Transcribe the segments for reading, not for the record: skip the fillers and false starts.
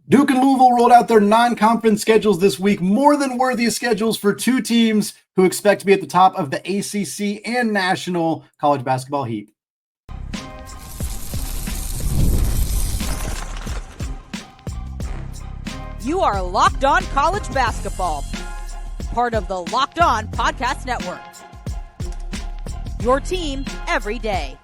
Duke and Louisville rolled out their non-conference schedules this week, more than worthy schedules for two teams who expect to be at the top of the ACC and national college basketball heat. You are Locked On College Basketball, part of the Locked On Podcast Network. Your team every day.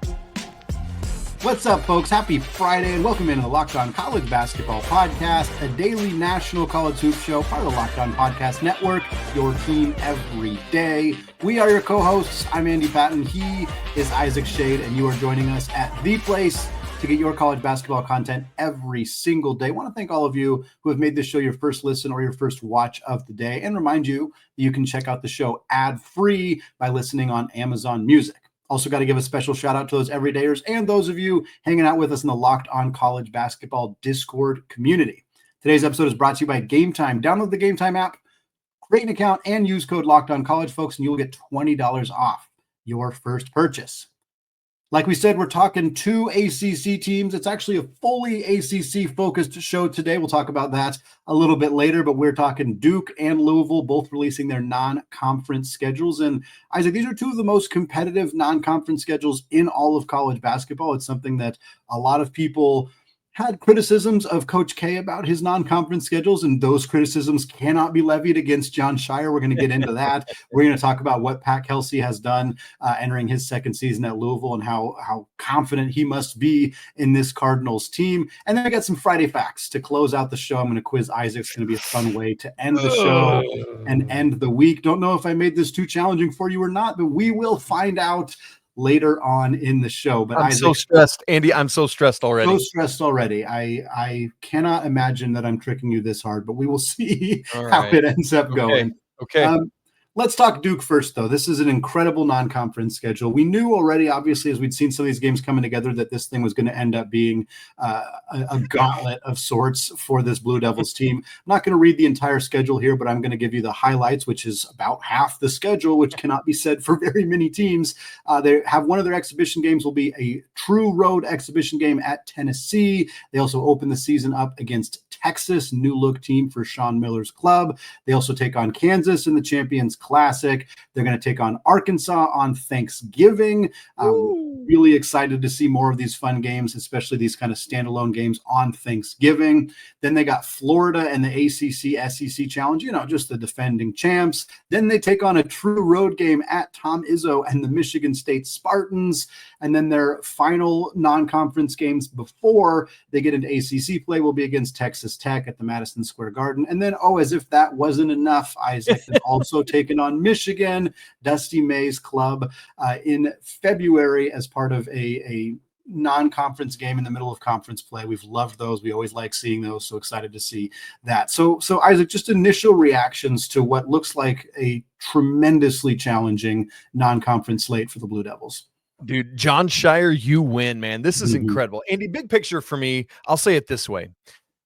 What's up, folks? Happy Friday, and welcome into the Locked On College Basketball Podcast, a daily national college hoop show, part of the Locked On Podcast Network, your team every day. We are your co-hosts. I'm Andy Patton. He is Isaac Schade, and you are joining us at the place to get your college basketball content every single day. I want to thank all of you who have made this show your first listen or your first watch of the day, and remind you that you can check out the show ad-free by listening on Amazon Music. Also got to give a special shout out to those everydayers and those of you hanging out with us in the Locked On College Basketball Discord community. Today's episode is brought to you by Game Time. Download the Game Time app, create an account, and use code Locked On College, folks, and you will get $20 off your first purchase. Like we said, we're talking two ACC teams. It's actually a fully ACC-focused show today. We'll talk about that a little bit later, but we're talking Duke and Louisville, both releasing their non-conference schedules. And Isaac, these are two of the most competitive non-conference schedules in all of college basketball. It's something that a lot of people had criticisms of Coach K about his non-conference schedules, and those criticisms cannot be levied against Jon Scheyer. We're going to get into that. We're going to talk about what Pat Kelsey has done entering his second season at Louisville and how confident he must be in this Cardinals team. And then I got some Friday facts to close out the show. I'm going to quiz Isaac. It's going to be a fun way to end the show and end the week. Don't know if I made this too challenging for you or not, but we will find out later on in the show. But I'm Isaac, so stressed, Andy. I'm so stressed already. I cannot imagine that I'm tricking you this hard, but we will see All how right. it ends up going. Okay. Let's talk Duke first, though. This is an incredible non-conference schedule. We knew already, obviously, as we'd seen some of these games coming together, that this thing was going to end up being a gauntlet of sorts for this Blue Devils team. I'm not going to read the entire schedule here, but I'm going to give you the highlights, which is about half the schedule, which cannot be said for very many teams. They have one of their exhibition games will be a true road exhibition game at Tennessee. They also open the season up against Texas, new look team for Sean Miller's club. They also take on Kansas in the Champions Classic. They're going to take on Arkansas on Thanksgiving. Really excited to see more of these fun games, especially these kind of standalone games on Thanksgiving. Then they got Florida and the ACC SEC Challenge, just the defending champs. Then they take on a true road game at Tom Izzo and the Michigan State Spartans. And then their final non-conference games before they get into ACC play will be against Texas Tech at the Madison Square Garden. And then, as if that wasn't enough, Isaac has also taken on Michigan, Dusty May's club, in February as part of a non-conference game in the middle of conference play. We've loved those. We always like seeing those. So excited to see that. So Isaac, just initial reactions to what looks like a tremendously challenging non-conference slate for the Blue Devils. Dude, Jon Scheyer, you win, man. This is incredible. Andy, big picture for me, I'll say it this way.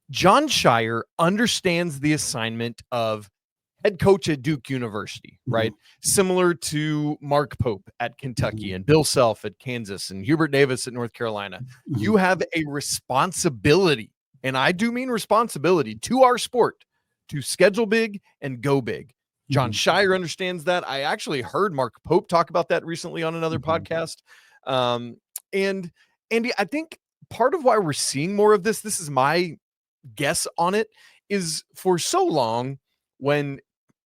Jon Scheyer understands the assignment of head coach at Duke University, right? Similar to Mark Pope at Kentucky and Bill Self at Kansas and Hubert Davis at North Carolina. You have a responsibility, and I do mean responsibility, to our sport to schedule big and go big. Jon Scheyer understands that. I actually heard Mark Pope talk about that recently on another podcast. And Andy, I think part of why we're seeing more of this is my guess on it, is for so long when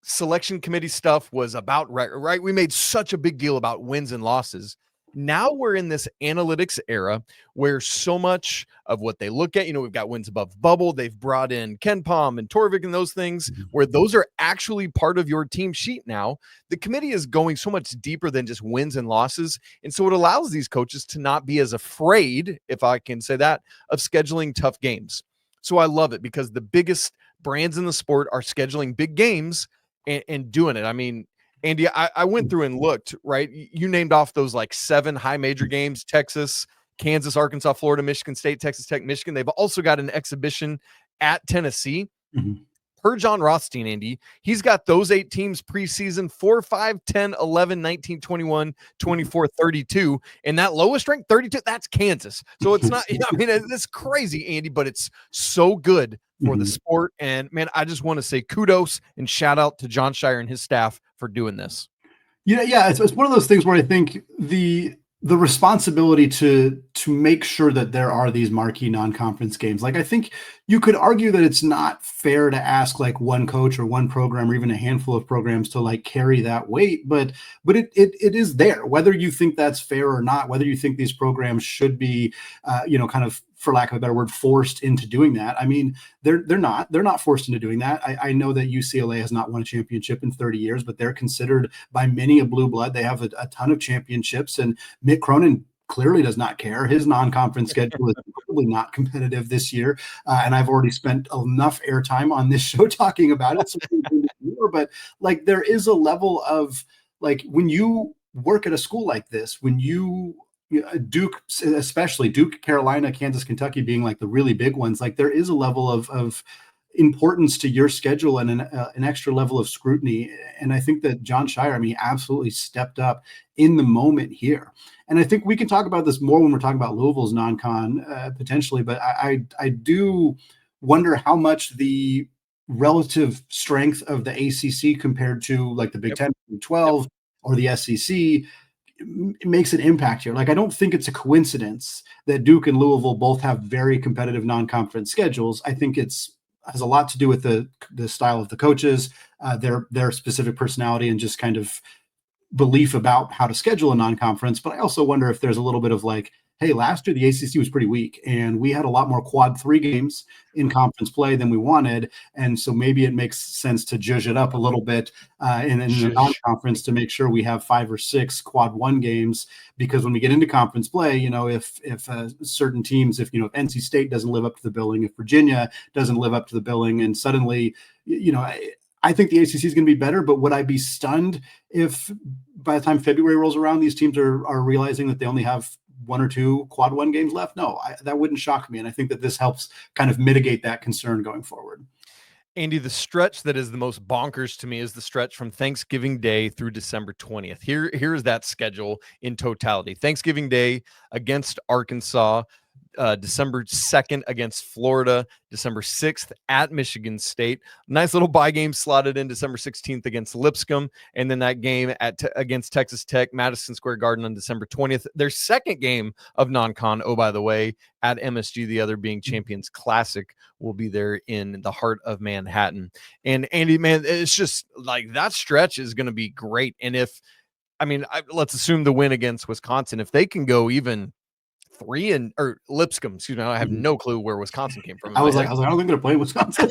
selection committee stuff was about right, we made such a big deal about wins and losses. Now we're in this analytics era where so much of what they look at, we've got wins above bubble. They've brought in Ken Pom and Torvik and those things where those are actually part of your team sheet now. The committee is going so much deeper than just wins and losses. And so it allows these coaches to not be as afraid, if I can say that, of scheduling tough games. So I love it because the biggest brands in the sport are scheduling big games and doing it. I mean, Andy, I went through and looked, right? You named off those like 7 high major games: Texas, Kansas, Arkansas, Florida, Michigan State, Texas Tech, Michigan. They've also got an exhibition at Tennessee. per John Rothstein, Andy, he's got those 8 teams preseason 4, 5, 10, 11, 19, 21, 24, 32. And that lowest ranked 32, that's Kansas. So it's not, I mean, it's crazy, Andy, but it's so good for the sport. And man, I just want to say kudos and shout out to Jon Scheyer and his staff for doing this. Yeah, it's one of those things where I think the responsibility to make sure that there are these marquee non-conference games. Like, I think you could argue that it's not fair to ask like one coach or one program or even a handful of programs to like carry that weight, but it is there, whether you think that's fair or not, whether you think these programs should be, kind of, for lack of a better word, forced into doing that. I mean, they're not forced into doing that. I know that UCLA has not won a championship in 30 years, but they're considered by many a blue blood. They have a ton of championships, and Mick Cronin clearly does not care. His non-conference schedule is probably not competitive this year. And I've already spent enough airtime on this show talking about it. So but like, there is a level of like, when you work at a school like this, when Duke, especially Duke, Carolina, Kansas, Kentucky being like the really big ones, like there is a level of importance to your schedule and an extra level of scrutiny. And I think that Jon Scheyer, I mean, absolutely stepped up in the moment here. And I think we can talk about this more when we're talking about Louisville's non-con potentially, but I do wonder how much the relative strength of the ACC compared to like the Big Ten, Big 12, or the SEC makes an impact here. Like, I don't think it's a coincidence that Duke and Louisville both have very competitive non-conference schedules. I think has a lot to do with the style of the coaches, their specific personality, and just kind of belief about how to schedule a non-conference. But I also wonder if there's a little bit of like, hey, last year the ACC was pretty weak, and we had a lot more quad 3 games in conference play than we wanted. And so maybe it makes sense to zhuzh it up a little bit in the non-conference to make sure we have 5 or 6 quad 1 games. Because when we get into conference play, if certain teams, if NC State doesn't live up to the billing, if Virginia doesn't live up to the billing, and suddenly, I think the ACC is going to be better, but would I be stunned if by the time February rolls around, these teams are realizing that they only have 1 or 2 quad 1 games left? No, that wouldn't shock me. And I think that this helps kind of mitigate that concern going forward. Andy, the stretch that is the most bonkers to me is the stretch from Thanksgiving Day through December 20th. Here's that schedule in totality. Thanksgiving Day against Arkansas, December 2nd against Florida, December 6th at Michigan State. Nice little bye game slotted in December 16th against Lipscomb, and then that game against Texas Tech, Madison Square Garden on December 20th. Their second game of non-con, oh, by the way, at MSG, the other being Champions Classic, will be there in the heart of Manhattan. And Andy, man, it's just like that stretch is going to be great. And let's assume the win against Wisconsin, if they can go even 3 or Lipscomb, excuse me, I have no clue where Wisconsin came from. I was like, I don't think they're playing Wisconsin.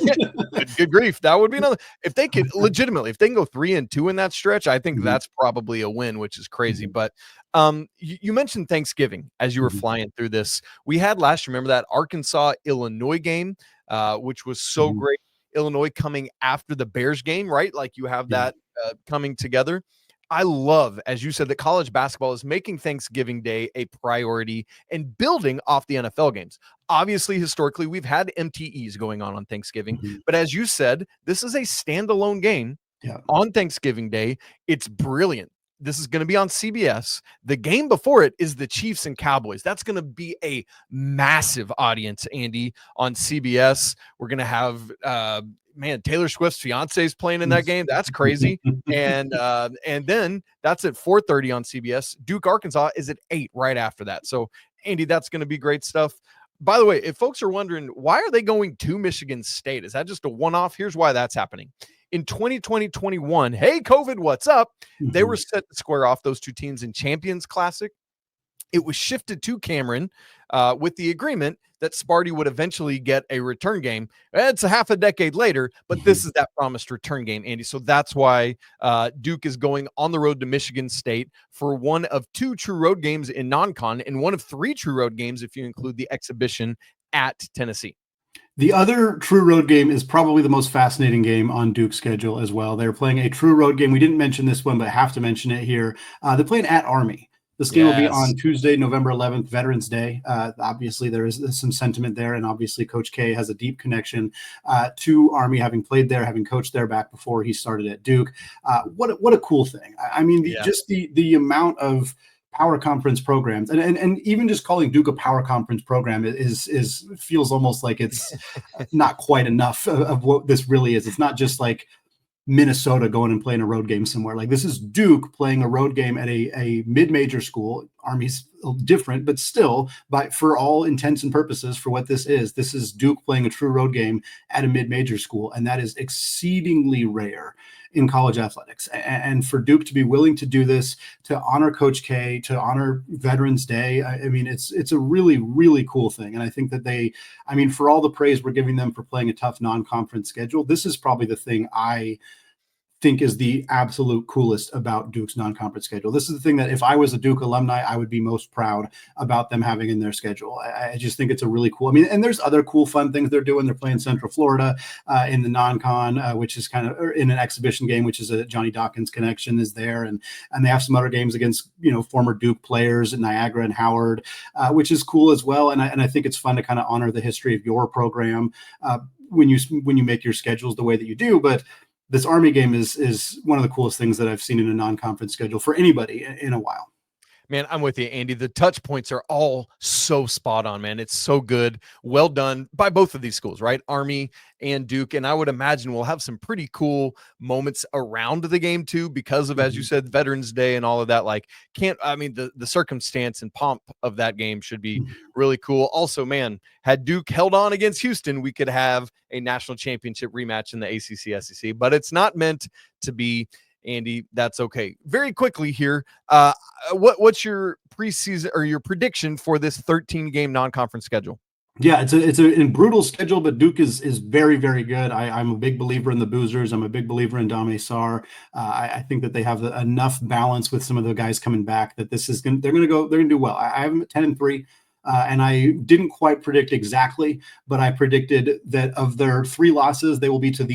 Good grief. That would be another. If they could legitimately, if they can go 3-2 in that stretch, I think that's probably a win, which is crazy. But you mentioned Thanksgiving as you were flying through this. We had last, remember that Arkansas-Illinois game, which was so great. Illinois coming after the Bears game, right? Like you have that coming together. I love, as you said, that college basketball is making Thanksgiving Day a priority and building off the NFL games. Obviously, historically, we've had MTEs going on Thanksgiving, but as you said, this is a standalone game on Thanksgiving Day. It's brilliant. This is going to be on CBS. The game before it is the Chiefs and Cowboys. That's going to be a massive audience, Andy, on CBS. We're going to have Taylor Swift's fiance is playing in that game. That's crazy. And then that's at 4:30 on CBS. Duke, Arkansas is at 8 right after that. So, Andy, that's going to be great stuff. By the way, if folks are wondering, why are they going to Michigan State? Is that just a one-off? Here's why that's happening. In 2020-21, hey, COVID, what's up? They were set to square off those two teams in Champions Classic. It was shifted to Cameron with the agreement that Sparty would eventually get a return game. It's a half a decade later, but this is that promised return game, Andy. So that's why Duke is going on the road to Michigan State for one of 2 true road games in non-con and one of 3 true road games if you include the exhibition at Tennessee. The other true road game is probably the most fascinating game on Duke's schedule as well. They're playing a true road game. We didn't mention this one, but I have to mention it here. They're playing at Army. This game will be Yes. on Tuesday, November 11th, Veterans Day. Obviously, there is some sentiment there, and obviously Coach K has a deep connection to Army, having played there, having coached there back before he started at Duke. What a cool thing. I mean, just the amount of power conference programs, and even just calling Duke a power conference program is feels almost like it's not quite enough of what this really is. It's not just like Minnesota going and playing a road game somewhere. Like, this is Duke playing a road game at a mid-major school. Army's different, but still, for all intents and purposes, for what this is Duke playing a true road game at a mid-major school, and that is exceedingly rare in college athletics. And for Duke to be willing to do this, to honor Coach K, to honor Veterans Day, I mean, it's a really, really cool thing. And I think that for all the praise we're giving them for playing a tough non-conference schedule, this is probably the thing I think is the absolute coolest about Duke's non-conference schedule. This is the thing that if I was a Duke alumni, I would be most proud about them having in their schedule. I just think it's a really cool, and there's other cool, fun things they're doing. They're playing Central Florida in the non-con, which is kind of in an exhibition game, which is a Johnny Dawkins connection is there. And they have some other games against, former Duke players at Niagara and Howard, which is cool as well. And I think it's fun to kind of honor the history of your program when you make your schedules the way that you do. But this Army game is one of the coolest things that I've seen in a non-conference schedule for anybody in a while. Man, I'm with you, Andy. The touch points are all so spot on, man. It's so good. Well done by both of these schools, right? Army and Duke. And I would imagine we'll have some pretty cool moments around the game too, because of, as you said, Veterans Day and all of that. Like, the circumstance and pomp of that game should be really cool. Also, man, had Duke held on against Houston, we could have a national championship rematch in the ACC SEC, but it's not meant to be. Andy, that's okay. Very quickly here, what's your preseason or your prediction for this 13-game non-conference schedule? Yeah, it's a brutal schedule, but Duke is very, very good. I'm a big believer in the Boozers. I'm a big believer in Dame Sarr. I think that they have enough balance with some of the guys coming back that they're going to do well. I have them at 10-3. And I didn't quite predict exactly, but I predicted that of their 3 losses, they will be to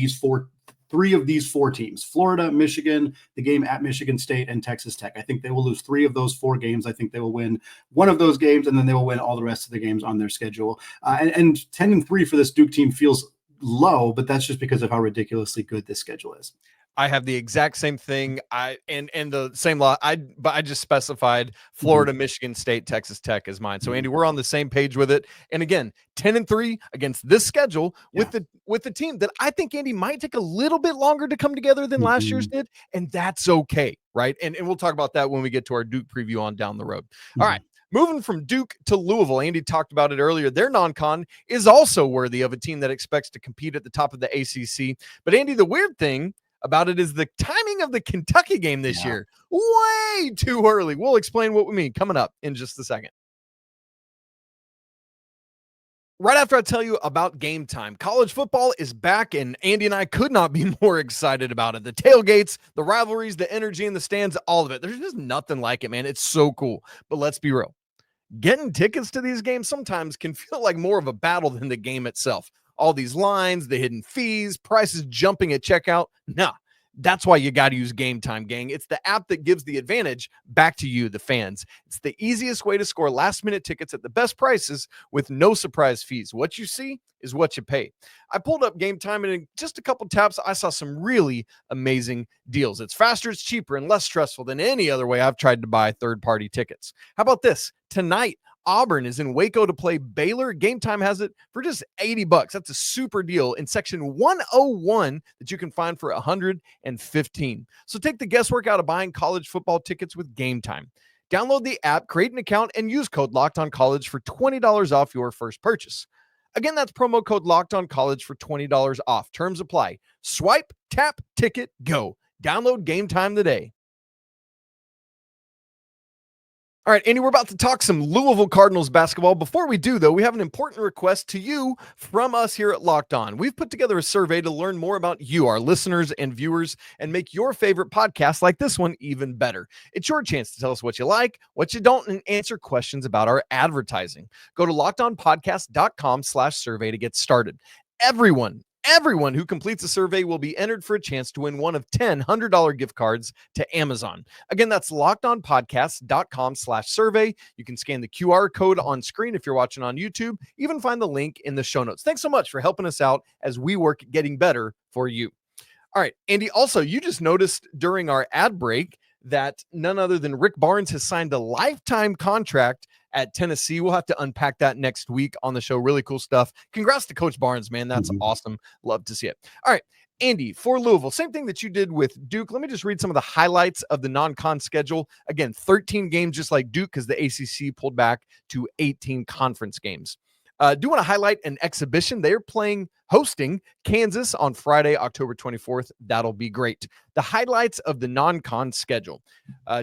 three of these 4 teams: Florida, Michigan, the game at Michigan State, and Texas Tech. I think they will lose 3 of those 4 games. I think they will win 1 of those games, and then they will win all the rest of the games on their schedule. And 10-3 for this Duke team feels low, but that's just because of how ridiculously good this schedule is. I have the exact same thing. And the same law. But I just specified Florida, Michigan State, Texas Tech as mine. So Andy, we're on the same page with it. And again, 10-3 against this schedule with the team that I think, Andy, might take a little bit longer to come together than last year's did, and that's okay, right? And we'll talk about that when we get to our Duke preview on down the road. All right. Moving from Duke to Louisville, Andy talked about it earlier. Their non-con is also worthy of a team that expects to compete at the top of the ACC. But Andy, the weird thing about it is the timing of the Kentucky game this year. Way too early. We'll explain what we mean coming up in just a second. Right after I tell you about Game Time, college football is back, and Andy and I could not be more excited about it. The tailgates, the rivalries, the energy in the stands, all of it. There's just nothing like it, man. It's so cool. But let's be real. Getting tickets to these games sometimes can feel like more of a battle than the game itself. All these lines, the hidden fees, prices jumping at checkout. Nah, that's why you got to use Game Time, gang. It's the app that gives the advantage back to you, the fans. It's the easiest way to score last-minute tickets at the best prices with no surprise fees. What you see is what you pay. I pulled up Game Time, and in just a couple taps, I saw some really amazing deals. It's faster, it's cheaper, and less stressful than any other way I've tried to buy third-party tickets. How about this? Tonight, Auburn is in Waco to play Baylor. Game Time has it for just $80. That's a super deal in section 101 that you can find for $115. So take the guesswork out of buying college football tickets with Game Time. Download the app, create an account, and use code LOCKEDONCollege for $20 off your first purchase. Again, that's promo code LOCKEDONCollege for $20 off. Terms apply. Swipe, tap, ticket, go. Download Game Time today. All right, Andy, we're about to talk some Louisville Cardinals basketball. Before we do, though, we have an important request to you from us here at Locked On. We've put together a survey to learn more about you, our listeners and viewers, and make your favorite podcast like this one even better. It's your chance to tell us what you like, what you don't, and answer questions about our advertising. Go to LockedOnPodcast.com/survey to get started. Everyone everyone who completes the survey will be entered for a chance to win one of 10 $100 gift cards to Amazon. Again, that's lockedonpodcast.com/survey. You can scan the QR code on screen if you're watching on YouTube. Even find the link in the show notes. Thanks so much for helping us out as we work at getting better for you. All right, Andy, also, you just noticed during our ad break that none other than Rick Barnes has signed a lifetime contract at Tennessee. We'll have to unpack that next week on the show. Really cool stuff. Congrats to Coach Barnes, man. That's awesome. Love to see it. All right, Andy, for Louisville, same thing that you did with Duke. Let me just read some of the highlights of the non-con schedule. Again, 13 games just like Duke because the ACC pulled back to 18 conference games. Do want to highlight an exhibition. They're hosting Kansas on Friday, October 24th. That'll be great. The highlights of the non-con schedule.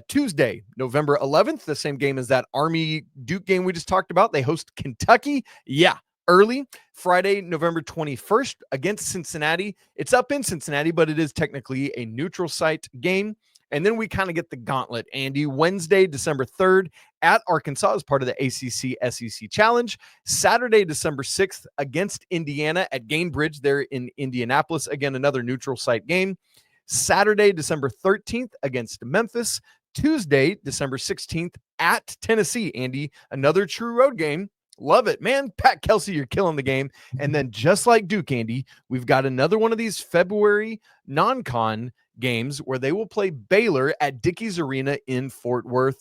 Tuesday, November 11th, the same game as that Army Duke game we just talked about. They host Kentucky. Yeah, early. Friday, November 21st against Cincinnati. It's up in Cincinnati, but it is technically a neutral site game. And then we kind of get the gauntlet, Andy. Wednesday, December 3rd at Arkansas as part of the ACC SEC Challenge. Saturday, December 6th against Indiana at Gainbridge there in Indianapolis. Again, another neutral site game. Saturday, December 13th against Memphis. Tuesday, December 16th at Tennessee, Andy. Another true road game. Love it, man. Pat Kelsey, you're killing the game. And then just like Duke, Andy, we've got another one of these February non-con games where they will play Baylor at Dickies Arena in Fort Worth,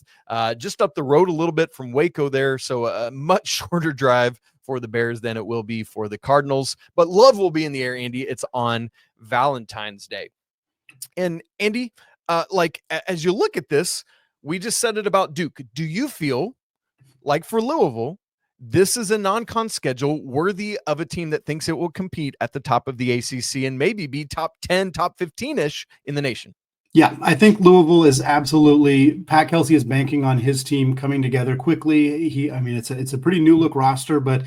just up the road a little bit from Waco there. So a much shorter drive for the Bears than it will be for the Cardinals. But love will be in the air, Andy. It's on Valentine's Day. And Andy, as you look at this, we just said it about Duke. Do you feel like for Louisville, this is a non-con schedule worthy of a team that thinks it will compete at the top of the ACC and maybe be top 10, top 15-ish in the nation? Yeah, I think Louisville is absolutely, Pat Kelsey is banking on his team coming together quickly. It's a pretty new look roster, but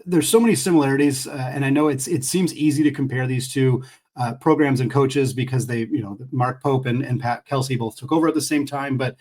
there's so many similarities. And I know it seems easy to compare these two programs and coaches because they, Mark Pope and Pat Kelsey both took over at the same time. But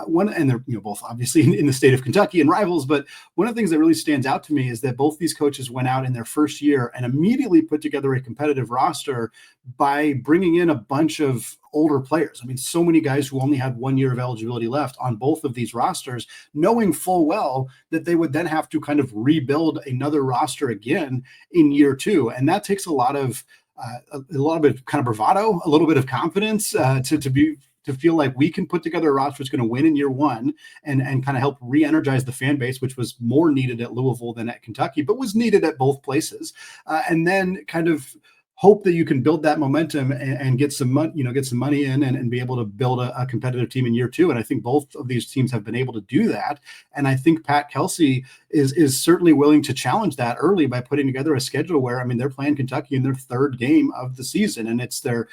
they're both obviously in the state of Kentucky and rivals. But one of the things that really stands out to me is that both these coaches went out in their first year and immediately put together a competitive roster by bringing in a bunch of older players. I mean, so many guys who only had 1 year of eligibility left on both of these rosters, knowing full well that they would then have to kind of rebuild another roster again in year two. And that takes a lot of kind of bravado, a little bit of confidence to feel like we can put together a roster that's going to win in year one and kind of help re-energize the fan base, which was more needed at Louisville than at Kentucky, but was needed at both places. And then kind of hope that you can build that momentum and get some money in and be able to build a competitive team in year two. And I think both of these teams have been able to do that. And I think Pat Kelsey is certainly willing to challenge that early by putting together a schedule where, they're playing Kentucky in their third game of the season. And it's their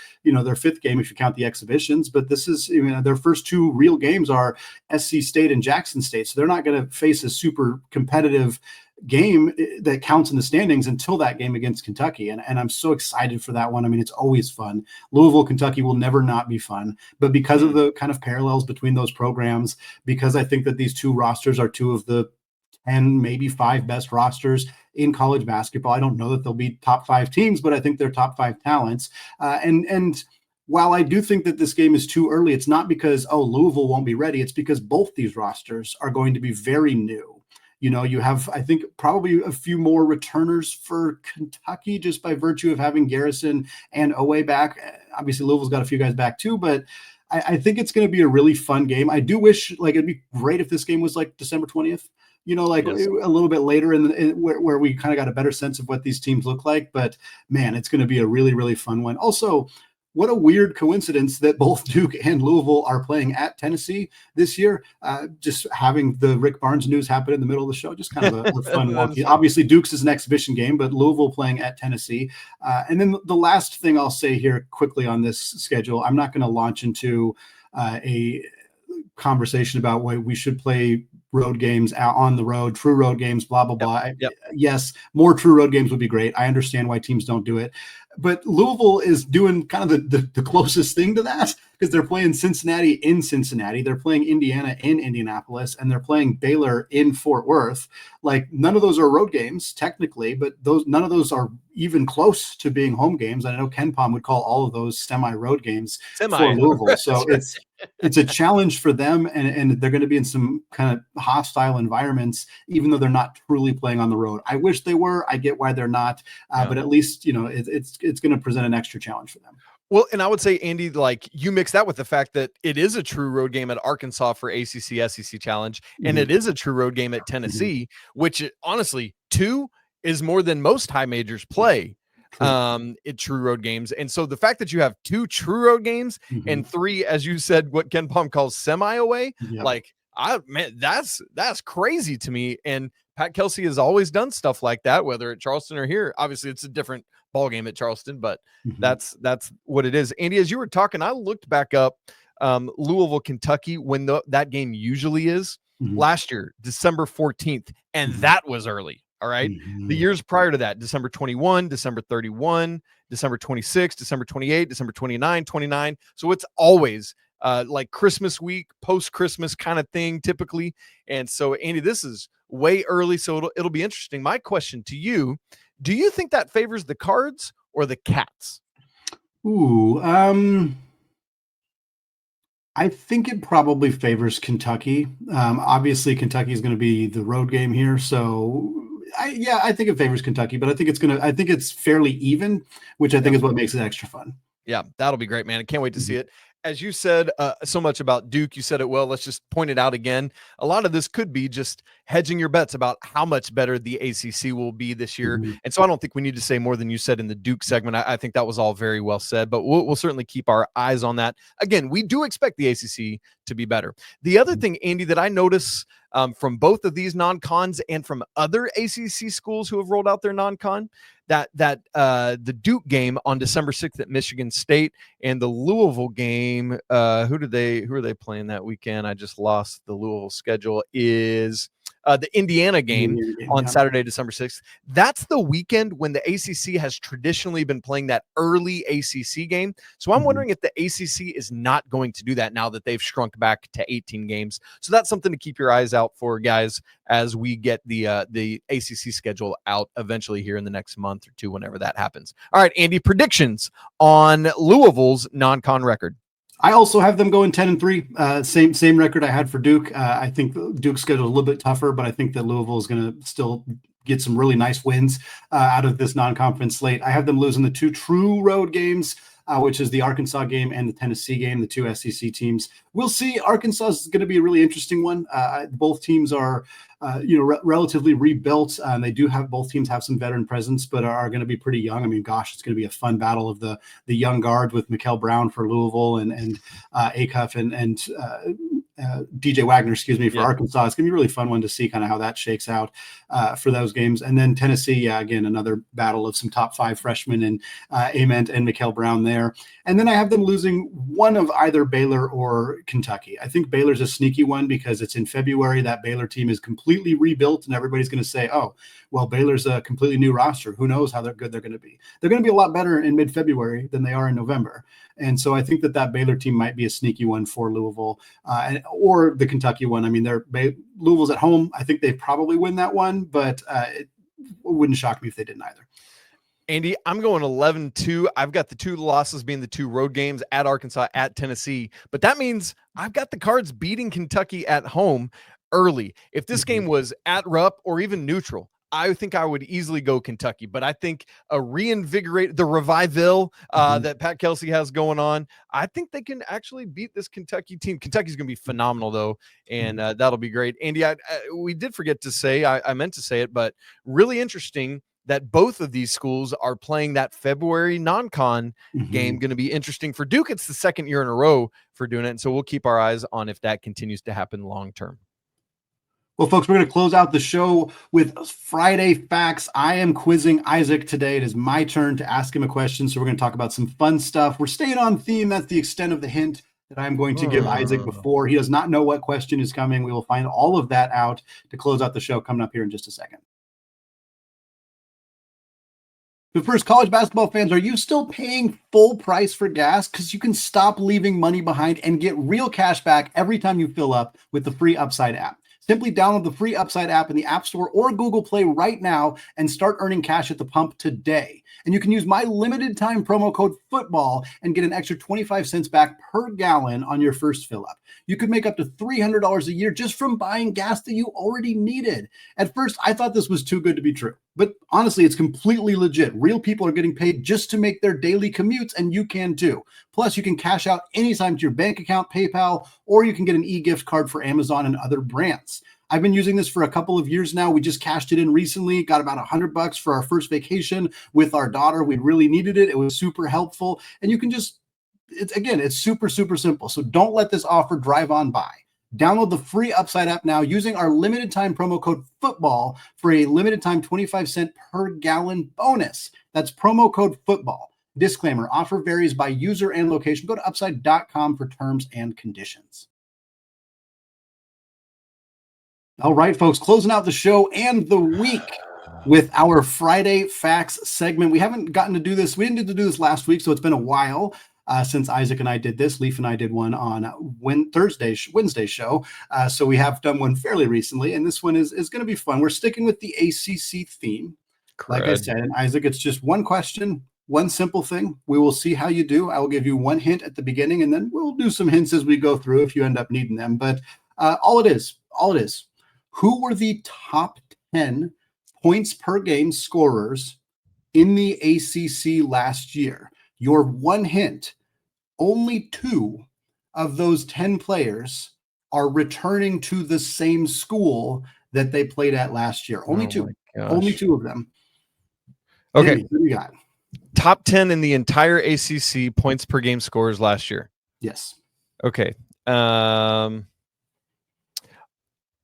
fifth game, if you count the exhibitions, but this is, their first two real games are SC State and Jackson State. So they're not going to face a super competitive game that counts in the standings until that game against Kentucky. And I'm so excited for that one. It's always fun. Louisville, Kentucky will never not be fun, but because of the kind of parallels between those programs, because I think that these two rosters are two of the 10, maybe 5 best rosters in college basketball. I don't know that they'll be top 5 teams, but I think they're top 5 talents. And while I do think that this game is too early, it's not because, Louisville won't be ready. It's because both these rosters are going to be very new. You have, I think, probably a few more returners for Kentucky just by virtue of having Garrison and Owe back. Obviously, Louisville's got a few guys back too, but I think it's going to be a really fun game. I do wish, it'd be great if this game was December 20th, yes, a little bit later where we kind of got a better sense of what these teams look like. But man, it's going to be a really, really fun one. Also, what a weird coincidence that both Duke and Louisville are playing at Tennessee this year. Just having the Rick Barnes news happen in the middle of the show, just kind of a fun walkie. Obviously, Duke's is an exhibition game, but Louisville playing at Tennessee. And then the last thing I'll say here quickly on this schedule, I'm not going to launch into a conversation about why we should play road games out on the road, true road games, blah, blah, blah. Yep. Yes, more true road games would be great. I understand why teams don't do it. But Louisville is doing kind of the closest thing to that because they're playing Cincinnati in Cincinnati, they're playing Indiana in Indianapolis, and they're playing Baylor in Fort Worth. Like, none of those are road games technically, but none of those are even close to being home games. And I know KenPom would call all of those semi-road games for Louisville. So it's a challenge for them, and they're going to be in some kind of hostile environments, even though they're not truly playing on the road. I wish they were. I get why they're not, but at least, it's going to present an extra challenge for them. Well, and I would say, Andy, like, you mix that with the fact that it is a true road game at Arkansas for ACC SEC Challenge, and it is a true road game at Tennessee, which honestly, 2 is more than most high majors play at true road games. And so the fact that you have 2 true road games and 3, as you said, what KenPom calls semi away, that's crazy to me. And Pat Kelsey has always done stuff like that, whether at Charleston or here. Obviously, it's a different ball game at Charleston, but that's what it is. Andy, as you were talking, I looked back up Louisville, Kentucky, when that game usually is last year, December 14th, and that was early. All right. The years prior to that, December 21, December 31, December 26, December 28, December 29, 29. So it's always like Christmas week, post-Christmas kind of thing, typically. And so, Andy, this is way early, so it'll be interesting. My question to you, do you think that favors the Cards or the Cats? I think it probably favors Kentucky. Obviously, Kentucky is going to be the road game here, so I think it favors Kentucky, but I think it's fairly even, which I think is what makes it extra fun. Yeah, that'll be great, man. I can't wait to see it. As you said so much about Duke, you said it well. Let's just point it out again. A lot of this could be just hedging your bets about how much better the ACC will be this year. And so I don't think we need to say more than you said in the Duke segment. I think that was all very well said, but we'll certainly keep our eyes on that. Again, we do expect the ACC to be better. The other thing, Andy, that I notice from both of these non-cons and from other ACC schools who have rolled out their non-con, that the Duke game on December 6th at Michigan State and the Louisville game, who are they playing that weekend? I just lost the Louisville schedule. Is the Indiana game on Saturday, December 6th. That's the weekend when the ACC has traditionally been playing that early ACC game. So I'm wondering if the ACC is not going to do that now that they've shrunk back to 18 games. So that's something to keep your eyes out for, guys, as we get the ACC schedule out eventually here in the next month or 2, whenever that happens. All right, Andy, predictions on Louisville's non-con record. I also have them going 10-3. Same record I had for Duke. I think Duke's schedule is a little bit tougher, but I think that Louisville is going to still get some really nice wins out of this non-conference slate. I have them losing the 2 true road games, which is the Arkansas game and the Tennessee game, the 2 SEC teams. We'll see. Arkansas is going to be a really interesting one. Both teams are relatively rebuilt. Both teams have some veteran presence, but are going to be pretty young. I mean, gosh, it's going to be a fun battle of the young guard with Mikel Brown for Louisville and Acuff and DJ Wagner, for Arkansas. It's going to be a really fun one to see kind of how that shakes out for those games. And then Tennessee, again, another battle of some top 5 freshmen and Ament and Mikel Brown there. And then I have them losing one of either Baylor or Kentucky. I think Baylor's a sneaky one because it's in February. That Baylor team is completely rebuilt, and everybody's going to say, oh, well, Baylor's a completely new roster. Who knows how good they're going to be. They're going to be a lot better in mid-February than they are in November. And so I think that Baylor team might be a sneaky one for Louisville or the Kentucky one. I mean, Louisville's at home. I think they probably win that one, but it wouldn't shock me if they didn't either. Andy, I'm going 11-2. I've got the 2 losses being the 2 road games at Arkansas, at Tennessee. But that means I've got the Cards beating Kentucky at home early. If this game was at Rupp or even neutral, I think I would easily go Kentucky. But I think the revival that Pat Kelsey has going on, I think they can actually beat this Kentucky team. Kentucky's going to be phenomenal, though, and that'll be great. Andy, we did forget to say, I meant to say it, but really interesting that both of these schools are playing that February non-con game. Going to be interesting for Duke. It's the 2nd year in a row for doing it. And so we'll keep our eyes on if that continues to happen long-term. Well, folks, we're going to close out the show with Friday Facts. I am quizzing Isaac today. It is my turn to ask him a question. So we're going to talk about some fun stuff. We're staying on theme. That's the extent of the hint that I'm going to give Isaac before. He does not know what question is coming. We will find all of that out to close out the show coming up here in just a second. But first, college basketball fans, are you still paying full price for gas? Because you can stop leaving money behind and get real cash back every time you fill up with the free Upside app. Simply download the free Upside app in the App Store or Google Play right now and start earning cash at the pump today. And you can use my limited time promo code FOOTBALL and get an extra 25 cents back per gallon on your first fill up. You could make up to $300 a year just from buying gas that you already needed. At first, I thought this was too good to be true, but honestly, it's completely legit. Real people are getting paid just to make their daily commutes, and you can too. Plus, you can cash out anytime to your bank account, PayPal, or you can get an e-gift card for Amazon and other brands. I've been using this for a couple of years now. We just cashed it in recently, got about $100 for our first vacation with our daughter. We really needed it. It was super helpful. And you can just, it's super, super simple. So don't let this offer drive on by. Download the free Upside app now using our limited time promo code FOOTBALL for a limited time 25-cent per gallon bonus. That's promo code FOOTBALL. Disclaimer, offer varies by user and location. Go to upside.com for terms and conditions. All right, folks, closing out the show and the week with our Friday Facts segment. We haven't gotten to do this. We didn't get to do this last week, so it's been a while since Isaac and I did this. Leaf and I did one on Wednesday show. So we have done one fairly recently, and this one is going to be fun. We're sticking with the ACC theme. Like I said, and Isaac, it's just one question, one simple thing. We will see how you do. I will give you one hint at the beginning, and then we'll do some hints as we go through if you end up needing them. But all it is. Who were the top 10 points per game scorers in the ACC last year? Your one hint, only 2 of those 10 players are returning to the same school that they played at last year. Only 2. Only 2 of them. Okay. What do you got? Top 10 in the entire ACC points per game scorers last year. Yes. Okay.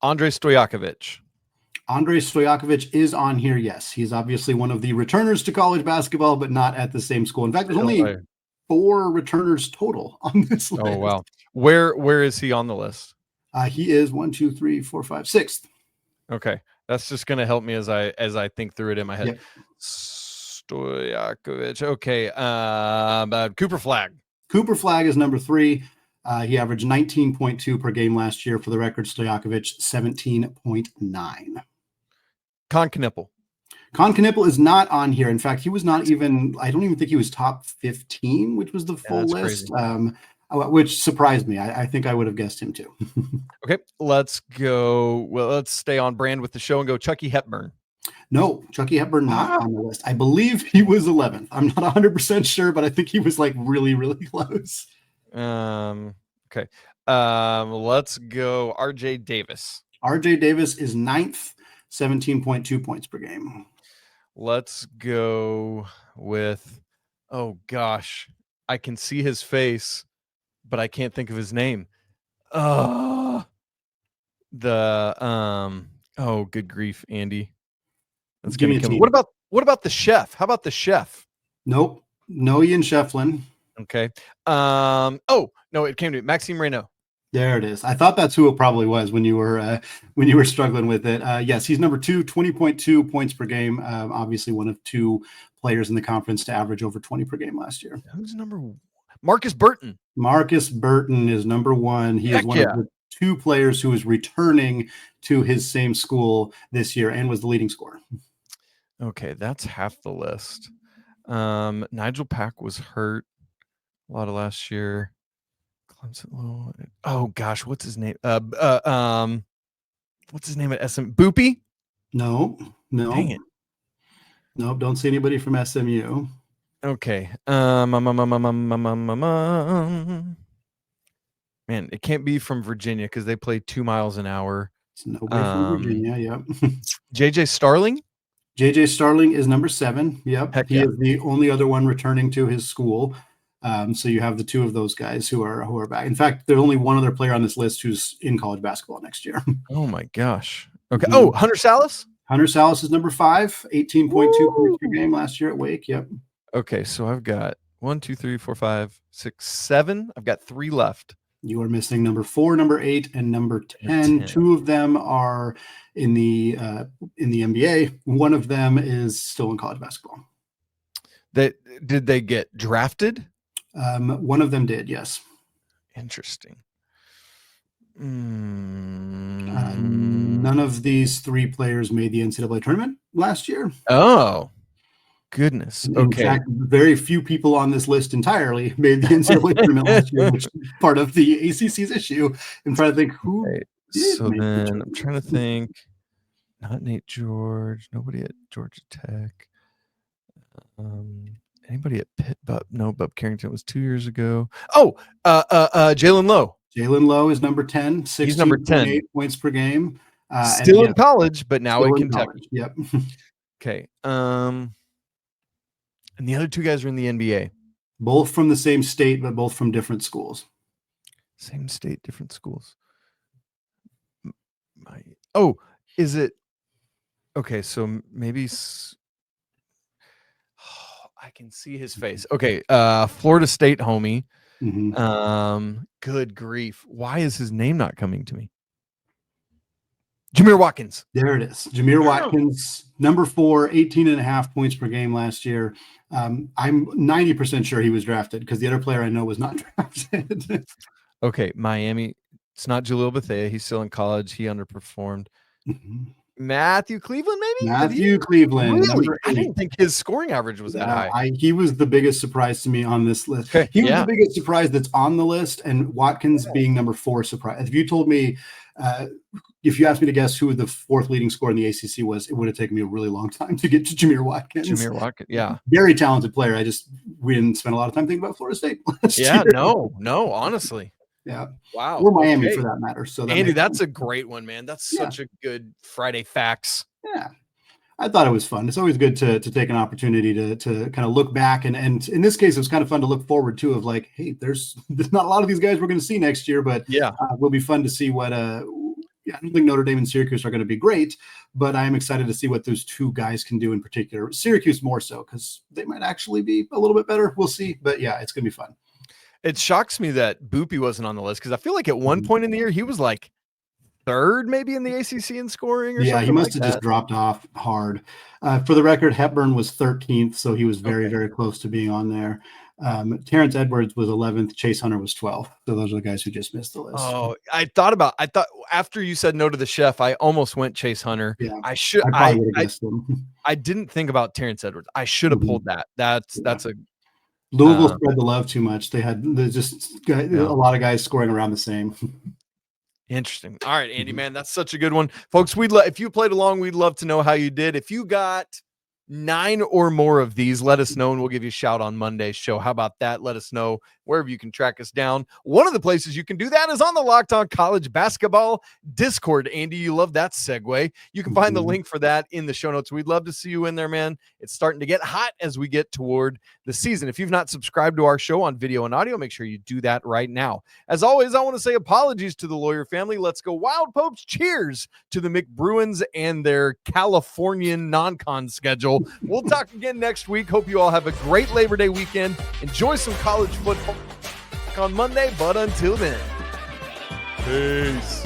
Andrei Stojakovic. Andrei Stojakovic is on here, yes. He's obviously one of the returners to college basketball, but not at the same school. In fact, there's only 4 returners total on this list. Oh, wow. Where is he on the list? He is 1, 2, 3, 4, 5, 6th. Okay. That's just going to help me as I think through it in my head. Yep. Stojakovic. Okay. Cooper Flagg. Cooper Flagg is number 3. He averaged 19.2 per game last year. For the record, Stojakovic, 17.9. Con Knippel. Con Knippel is not on here. In fact, he was not even, I don't even think he was top 15, which was the full list, which surprised me. I think I would have guessed him too. Okay, let's go. Well, let's stay on brand with the show and go Chucky Hepburn. No, Chucky Hepburn not on the list. I believe he was 11th. I'm not 100% sure, but I think he was like really, really close. Okay. Let's go RJ Davis. RJ Davis is 9th, 17.2 points per game. Let's go with, oh gosh, I can see his face, but I can't think of his name. Oh, good grief, Andy. That's gonna kill me. What about the chef? How about the chef? Nope. No Ian Shefflin. Okay. Oh no, it came to Maxime Reynaud. There it is. I thought that's who it probably was when you were struggling with it. Yes, he's number 2, 20.2 points per game. Obviously one of 2 players in the conference to average over 20 per game last year. Who's number 1? Marcus Burton. Marcus Burton is number 1. He is one of the 2 players who is returning to his same school this year and was the leading scorer. Okay, that's half the list. Nigel Pack was hurt a lot of last year. Clemson Low. Oh gosh, what's his name? What's his name at SM? Boopy? No. Dang it. No, don't see anybody from SMU. Okay. Man, it can't be from Virginia because they play 2 miles an hour. It's nobody from Virginia. Yep. JJ Starling. JJ Starling is number 7. Yep. Heck he is the only other one returning to his school. So you have the 2 of those guys who are back. In fact, there's only one other player on this list who's in college basketball next year. Oh my gosh. Okay. Mm-hmm. Oh, Hunter Salas. Hunter Salas is number 5, 18.2 points per game last year at Wake. Yep. Okay, so I've got 1, 2, 3, 4, 5, 6, 7. I've got 3 left. You are missing number 4, number 8, and number 10. 2 of them are in the NBA. One of them is still in college basketball. Did they get drafted? One of them did, yes. Interesting. None of these three players made the NCAA tournament last year. Oh, goodness. In fact, very few people on this list entirely made the NCAA tournament last year, which is part of the ACC's issue. I'm trying to think who. Right. So then I'm trying to think. Not Nate George. Nobody at Georgia Tech. Anybody at Pitt? No, Bub Carrington was 2 years ago. Oh, Jalen Lowe. Jalen Lowe is number 10. He's number 10. Points per game. Still in college, but now in Kentucky. College. Yep. Okay. And the other two guys are in the NBA. Both from the same state, but both from different schools. Same state, different schools. Is it? Okay, so maybe I can see his face. Okay, Florida State homie. Mm-hmm. Good grief. Why is his name not coming to me? Jameer Watkins. There it is. Jameer Watkins, number 4, 18.5 points per game last year. I'm 90% sure he was drafted because the other player I know was not drafted. Okay, Miami. It's not Jalil Bethea. He's still in college. He underperformed. Mm-hmm. Matthew Cleveland, maybe? Matthew Cleveland. Really? I didn't think his scoring average was that high. He was the biggest surprise to me on this list. He was the biggest surprise that's on the list, and Watkins being number 4 surprise. If you told me, if you asked me to guess who the 4th leading scorer in the ACC was, it would have taken me a really long time to get to Jameer Watkins. Yeah. Very talented player. We didn't spend a lot of time thinking about Florida State last year. No, honestly. Yeah. Wow. Or Miami for that matter. So Andy, that's a great one, man. That's such a good Friday facts. Yeah. I thought it was fun. It's always good to take an opportunity to kind of look back. And in this case, it was kind of fun to look forward to of like, hey, there's not a lot of these guys we're going to see next year, but will be fun to see what I don't think Notre Dame and Syracuse are going to be great, but I'm excited to see what those two guys can do in particular. Syracuse more so because they might actually be a little bit better. We'll see. But yeah, it's going to be fun. It shocks me that Boopy wasn't on the list because I feel like at one point in the year he was like 3rd maybe in the ACC in scoring or something. Yeah, he must have just dropped off hard. For the record, Hepburn was 13th, so he was very, very close to being on there. Terrence Edwards was 11th. Chase Hunter was 12th. So those are the guys who just missed the list. Oh, I thought after you said no to the chef, I almost went Chase Hunter. Yeah, I didn't think about Terrence Edwards. I should have pulled that. That's a Louisville spread the love too much. They just a lot of guys scoring around the same. Interesting. All right, Andy, man, that's such a good one. Folks, if you played along, we'd love to know how you did. If you got 9 or more of these, let us know, and we'll give you a shout on Monday's show. How about that? Let us know wherever you can track us down. One of the places you can do that is on the Locked On College Basketball Discord. Andy, you love that segue. You can find the link for that in the show notes. We'd love to see you in there, man. It's starting to get hot as we get toward the season. If you've not subscribed to our show on video and audio, make sure you do that right now. As always, I want to say apologies to the Lawyer family. Let's go Wild Popes. Cheers to the McBruins and their Californian non-con schedule. We'll talk again next week. Hope you all have a great Labor Day weekend. Enjoy some college football on Monday, but until then, peace.